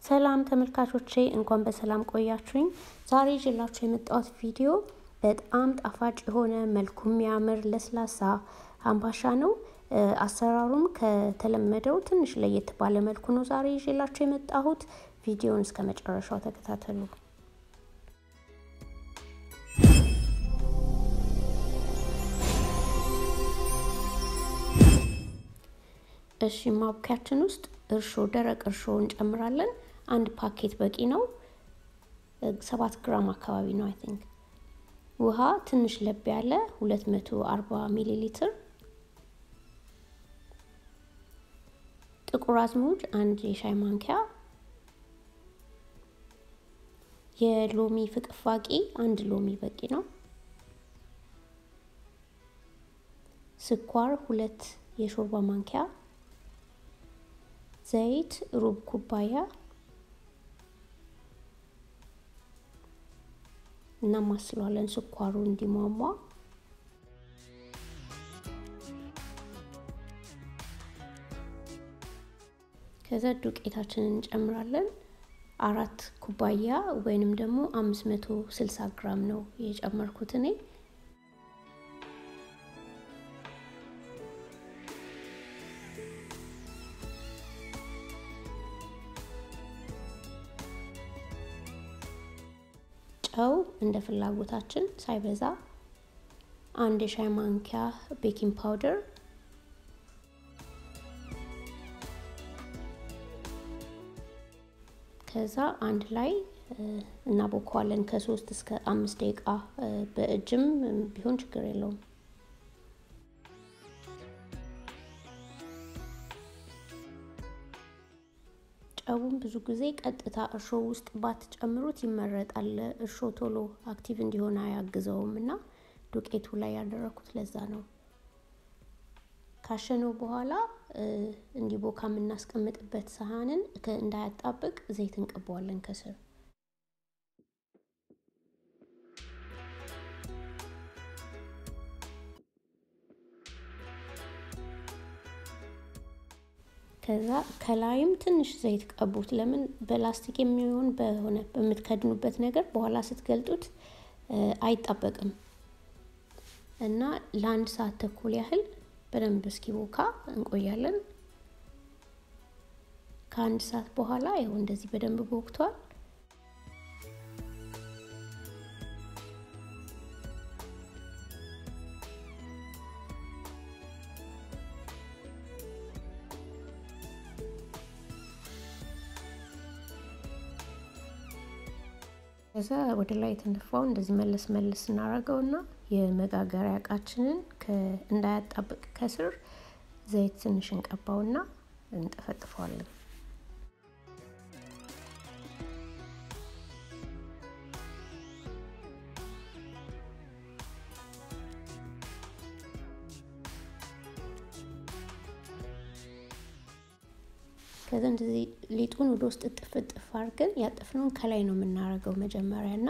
ሰላም ተመልካቾቼ እንኳን በሰላም ቆያችሁኝ። ዛሬ ይዤላችሁ የመጣሁት ቪዲዮ በጣም ጣፋጭ የሆነ መልኩም ያምር ለስላሳ አምባሻ ነው። አሰራሩም ከተለመደው ትንሽ ለየት ባለ መልኩ ነው ዛሬ ይዤላችሁ የመጣሁት። ቪዲዮውን እስከመጨረሻው ተከታተሉ። እሺ ማብካያችን ውስጥ እርሾ ደረቅ እርሾ እንጨምራለን። አንድ ፓኬት በቂ ነው። 7 ግራም አካባቢ ነው አይ ቲንክ። ውሃ ትንሽ ለብ ያለ 240 ሚሊ ሊትር። ጥቁር አዝሙድ አንድ የሻይ ማንኪያ። የሎሚ ፍቅፋቂ አንድ ሎሚ በቂ ነው። ስኳር 2 የሾርባ ማንኪያ። ዘይት ሩብ ኩባያ እና ማስለዋለን ስኳሩ እንዲሟሟ። ከዛ ዱቄታችንን እንጨምራለን። 4 ኩባያ ወይንም ደግሞ 560 ግራም ነው የጨመርኩት እኔ። ጨው እንደ ፍላጎታችን ሳይበዛ። 1 የሻይ ማንኪያ ቤኪንግ ፓውደር። ከዛ አንድ ላይ እናቦካዋለን ከ3 እስከ 5 ደቂቃ። በእጅም ቢሆን ችግር የለውም። ጨውን ብዙ ጊዜ ቀጥታ እርሾ ውስጥ ባትጨምሩት ይመረጣል። እርሾ ቶሎ አክቲቭ እንዲሆን አያግዘውምና ዱቄቱ ላይ ያደረኩት ለዛ ነው። ካሸነው በኋላ እንዲቦካ እናስቀምጥበት ሳህንን እንዳያጣብቅ ዘይት እንቀባዋለን ከስር። ከዛ ከላይም ትንሽ ዘይት ቀቡት። ለምን በላስቲክ የሚሆን በሆነ በመትከድኑበት ነገር በኋላ ስትገልጡት አይጣበቅም እና ለ1 ሰዓት ተኩል ያህል በደንብ እስኪቦካ እንቆያለን። ከ1 ሰዓት በኋላ ይሄው እንደዚህ በደንብ ቦክቷል። ከዛ ወደ ላይ ተንፈው እንደዚህ መለስ እናረጋውና የመጋገሪያ እቃችንን እንዳያጣብቅ ከስር ዘይት ትንሽ እንቀባውና እንጠፈጥፈዋለን። ከዛ እንደዚህ ሊጡን ወደ ውስጥ ጥፍጥፍ አድርገን ያጠፍነውን ከላይ ነው የምናረገው መጀመሪያና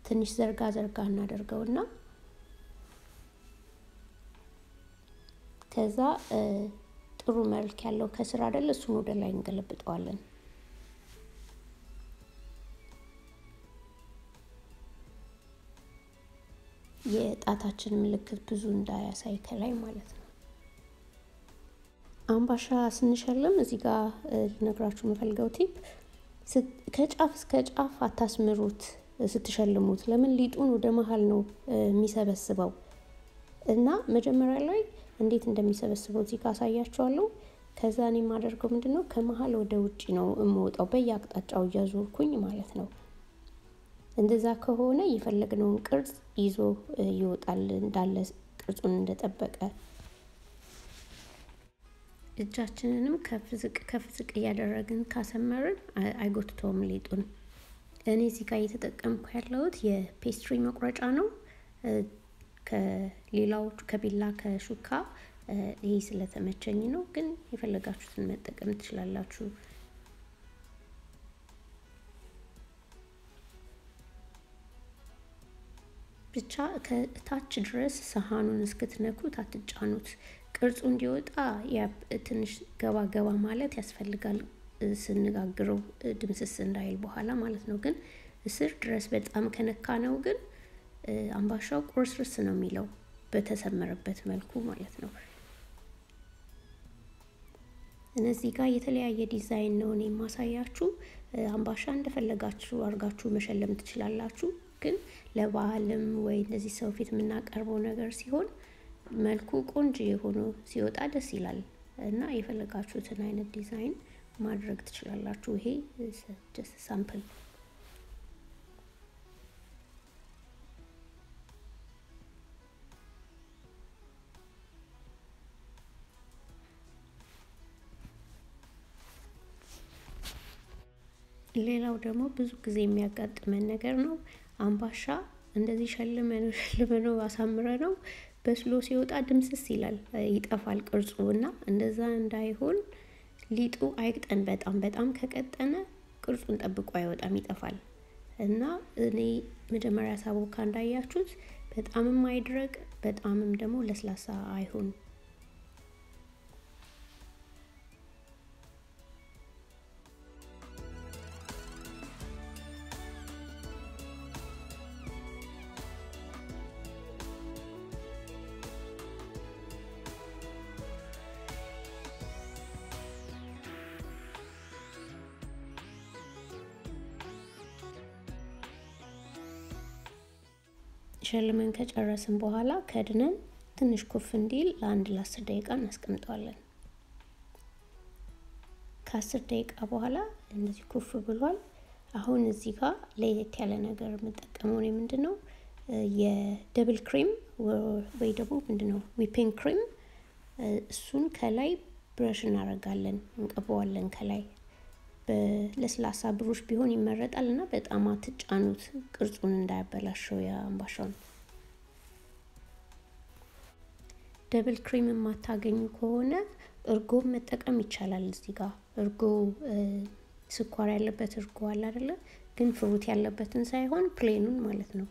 ትንሽ ዘርጋ እናደርገውና ከዛ ጥሩ መልክ ያለው ከስር አይደል እሱን ወደ ላይ እንገለብጠዋለን። የጣታችን ምልክት ብዙ እንዳያሳይ ከላይ ማለት ነው። አምባሻ ስንሸልም እዚህ ጋር ልነግራችሁ የምፈልገው ቲፕ ከጫፍ እስከ ጫፍ አታስምሩት ስትሸልሙት። ለምን ሊጡን ወደ መሃል ነው የሚሰበስበው እና መጀመሪያ ላይ እንዴት እንደሚሰበስበው እዚህ ጋር አሳያችኋለሁ። ከዛ እኔ የማደርገው ምንድነው ከመሃል ወደ ውጪ ነው የምወጣው በየአቅጣጫው እያዞርኩኝ ማለት ነው። እንደዛ ከሆነ የፈለግነውን ቅርጽ ይዞ ይወጣል እንዳለ ቅርጹን እንደጠበቀ። እጃችንንም ከፍ ዝቅ ያደረግን ካሰመርን አይጎትተውም ሊጡን። እኔ እዚህ ጋር እየተጠቀምኩ ያለሁት የፔስትሪ መቁረጫ ነው። ከሌላው ከቢላ ከሹካ ይሄ ስለተመቸኝ ነው፣ ግን የፈለጋችሁትን መጠቀም ትችላላችሁ። ብቻ ከታች ድረስ ሳህኑን እስክትነኩት አትጫኑት። ቅርጹ እንዲወጣ ትንሽ ገባ ማለት ያስፈልጋል። ስንጋግረው ድምስስ እንዳይል በኋላ ማለት ነው ግን እስር ድረስ በጣም ከነካነው ግን አምባሻው ቁርስርስ ነው የሚለው በተሰመረበት መልኩ ማለት ነው እነዚህ ጋር የተለያየ ዲዛይን ነው እኔ ማሳያችሁ አምባሻ እንደፈለጋችሁ አርጋችሁ መሸለም ትችላላችሁ ግን ለባህልም ወይ እንደዚህ ሰው ፊት የምናቀርበው ነገር ሲሆን መልኩ ቆንጆ ሆኖ ሲወጣ ደስ ይላል እና የፈለጋችሁትን አይነት ዲዛይን ማድረግ ትችላላችሁ ይሄ just sample ሌላው ደግሞ ብዙ ጊዜ የሚያጋጥመን ነገር ነው አምባሻ እንደዚህ ሸልመነው አሳምረነው በስሎ ሲወጣ ድምስስ ይላል ይጠፋል ቅርጹና እንደዛ እንዳይሆን ሊጡ አይቅጠን በጣም ከቀጠነ ቅርጹን ጠብቆ አይወጣም ይጠፋል እና እኔ መጀመሪያ ሳቦካ እንዳያችሁት በጣምም አይድረቅ በጣምም ደግሞ ለስላሳ አይሆን ሸልመን ከጨረስን በኋላ ከድነን ትንሽ ኩፍ እንዲል ለአንድ ለ10 ደቂቃ እናስቀምጣለን ከ10 ደቂቃ በኋላ እንደዚህ ኩፍ ብሏል አሁን እዚህ ጋር ለየት ያለ ነገር መጠቀመው ነው ምንድነው የደብል ክሬም ወይ ደግሞ ምንድነው ዊፒንግ ክሬም እሱን ከላይ ብረሽ እናረጋለን እንቀባዋለን ከላይ በለስላሳ ብሩሽ ቢሆን ይመረጣልና በጣም አትጫኑት ቅርጹን እንዳያበላሽው ያምባሻው ደብል ክሬም ማታገኙ ከሆነ እርጎ መጠቀም ይቻላል እዚህ ጋር እርጎ ስኳር ያለበት እርጎ አለ አይደለ ግን ፍሩት ያለበትን ሳይሆን ፕሌኑን ማለት ነው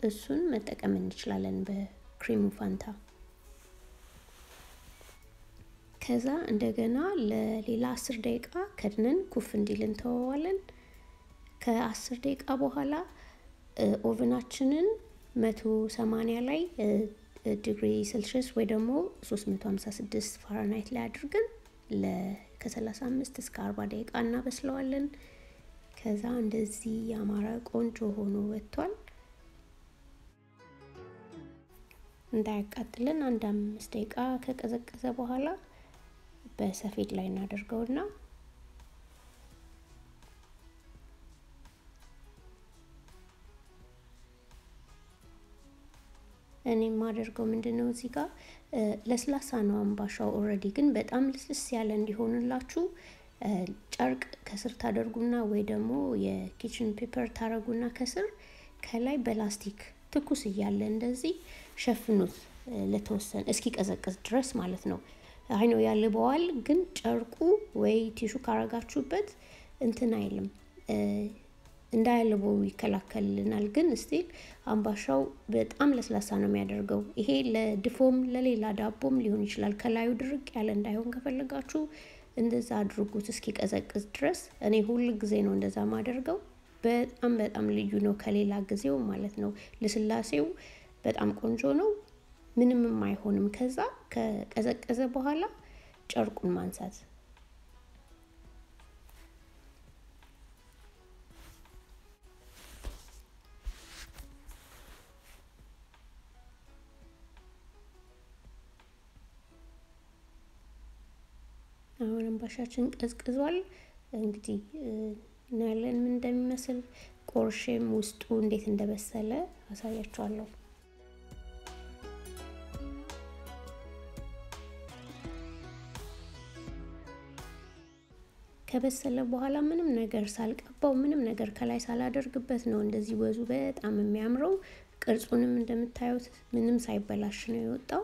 እሱን መጠቀም እንችላለን በክሬሙ ፋንታ ከዛ እንደገና ለሌላ 10 ደቂቃ ከድነን ኩፍ እንዲል እንተዋዋለን ከ10 ደቂቃ በኋላ ኦቨናችንን 180 ላይ ዲግሪ ሴልሺየስ ወይ ደግሞ 356 ፋራናይት ላይ አድርገን ከ35 እስከ 40 ደቂቃ እናበስለዋለን ከዛ እንደዚህ ያማረ ቆንጆ ሆኖ ወጥቷል እንዳያቃጥለን አንድ 5 ደቂቃ ከቀዘቀዘ በኋላ በሰፌድ ላይ እናደርገውና እኔ ማደርገው ምንድነው እዚህ ጋር ለስላሳ ነው አምባሻው ኦሬዲ ግን በጣም ልስልስ ያለ እንዲሆንላችሁ ጨርቅ ከስር ታደርጉና ወይ ደግሞ የኪችን ፔፐር ታረጉና ከስር ከላይ በላስቲክ ትኩስ ይያለ እንደዚህ ሸፍኑት ለተወሰነ እስኪ ቀዘቀዝ ድረስ ማለት ነው አይኖ ያልበዋል ግን ጨርቁ ወይ ቲሹ ካረጋችሁበት እንትን አይልም እንዳይልበው ይከላከልልናል ግን ስቲል አምባሻው በጣም ለስላሳ ነው የሚያደርገው ይሄ ለድፎም ለሌላ ዳቦም ሊሆን ይችላል ከላዩ ድርቅ ያለ እንዳይሆን ከፈለጋችሁ እንደዛ አድርጉት እስኪ ቀዘቅዝ ድረስ እኔ ሁሉ ጊዜ ነው እንደዛ ማደርገው በጣም ልዩ ነው ከሌላ ጊዜው ማለት ነው ለስላሴው በጣም ቆንጆ ነው ምንም የማይሆንም ከዛ ከቀዘቀዘ በኋላ ጨርቁን ማንሳት አሁን አምባሻችን ቀዝቅዟል እንግዲህ እናያለን ምን እንደሚመስል ቆርሼም ውስጡ እንዴት እንደበሰለ አሳያችኋለሁ ከበሰለ በኋላ ምንም ነገር ሳልቀባው ምንም ነገር ከላይ ሳላደርግበት ነው እንደዚህ ወዙ በጣም የሚያምረው ቅርጹንም እንደምታዩት ምንም ሳይበላሽ ነው የወጣው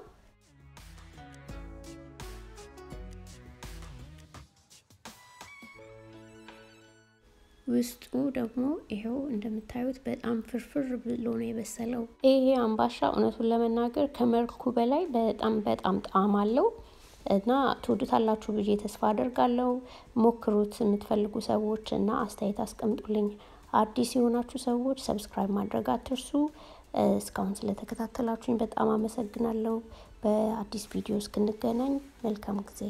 ውስጡ ደግሞ ይሄው እንደምታዩት በጣም ፍርፍር ብሎ ነው የበሰለው ይሄ አምባሻ እውነቱን ለመናገር ከመልኩ በላይ በጣም ጣዕም አለው እና ትወዱታላችሁ ብዬ ተስፋ አደርጋለሁ ሞክሩት የምትፈልጉ ሰዎች እና አስተያየት አስቀምጡልኝ አዲስ የሆናችሁ ሰዎች ሰብስክራይብ ማድረግ አትርሱ እስካሁን ስለተከታተላችሁኝ በጣም አመሰግናለሁ በአዲስ ቪዲዮ እስክንገናኝ መልካም ጊዜ